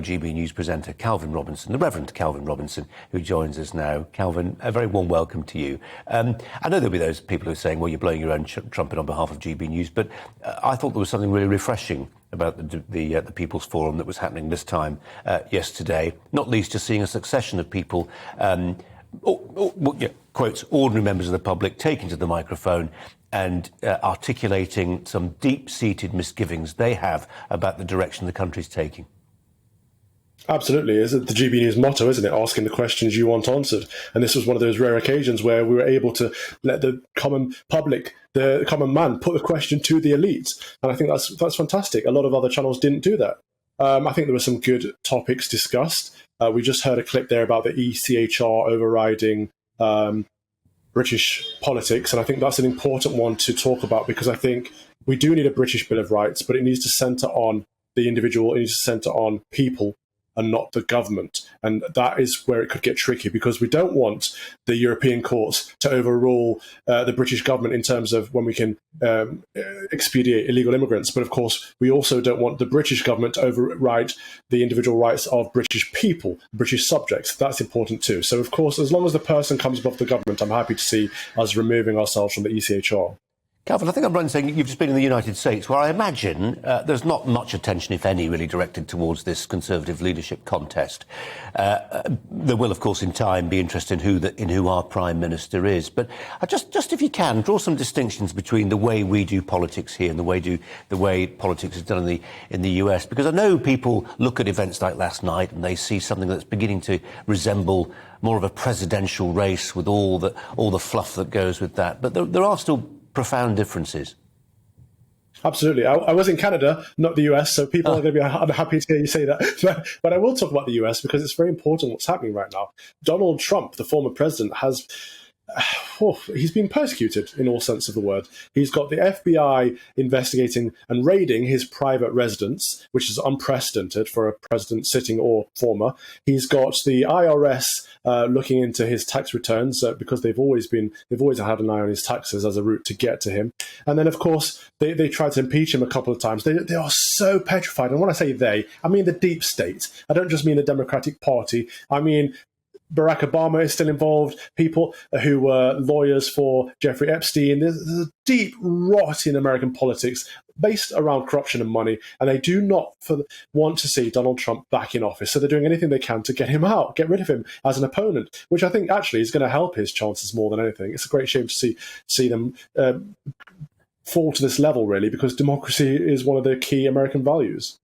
GB News presenter Calvin Robinson, the Reverend Calvin Robinson, who joins us now. Calvin, a very warm welcome to you. I know there'll be those people who are saying, well, you're blowing your own trumpet on behalf of GB News, but I thought there was something really refreshing about the People's Forum that was happening this time yesterday, not least just seeing a succession of people, quotes, ordinary members of the public taking to the microphone and articulating some deep-seated misgivings they have about the direction the country's taking. Absolutely. It's the GB News motto, isn't it? Asking the questions you want answered. And this was one of those rare occasions where we were able to let the common public, the common man, put the question to the elites. And I think that's fantastic. A lot of other channels didn't do that. I think there were some good topics discussed. We just heard a clip there about the ECHR overriding British politics. And I think that's an important one to talk about, because I think we do need a British Bill of Rights, but it needs to centre on the individual, it needs to centre on people and not the government. And that is where it could get tricky, because we don't want the European courts to overrule the British government in terms of when we can expedite illegal immigrants. But of course, we also don't want the British government to override the individual rights of British people, British subjects. That's important too. So of course, as long as the person comes above the government, I'm happy to see us removing ourselves from the ECHR. Calvin, I think I'm right in saying you've just been in the United States, where I imagine there's not much attention, if any, really directed towards this Conservative leadership contest. There will, of course, in time be interest in who our Prime Minister is. But just if you can, draw some distinctions between the way we do politics here and the way politics is done in the US. Because I know people look at events like last night and they see something that's beginning to resemble more of a presidential race with all the fluff that goes with that. But there are still profound differences. Absolutely. I was in Canada, not the US, so people are going to be unhappy to hear you say that. But I will talk about the US because it's very important what's happening right now. Donald Trump, the former president, has... he's been persecuted in all sense of the word. He's got the FBI investigating and raiding his private residence, which is unprecedented for a president sitting or former. He's got the IRS looking into his tax returns because they've always had an eye on his taxes as a route to get to him. And then, of course, they tried to impeach him a couple of times. They are so petrified. And when I say they, I mean the deep state. I don't just mean the Democratic Party. I mean Barack Obama is still involved, people who were lawyers for Jeffrey Epstein. There's a deep rot in American politics based around corruption and money, and they do not want to see Donald Trump back in office. So they're doing anything they can to get him out, get rid of him as an opponent, which I think actually is going to help his chances more than anything. It's a great shame to see them fall to this level, really, because democracy is one of the key American values.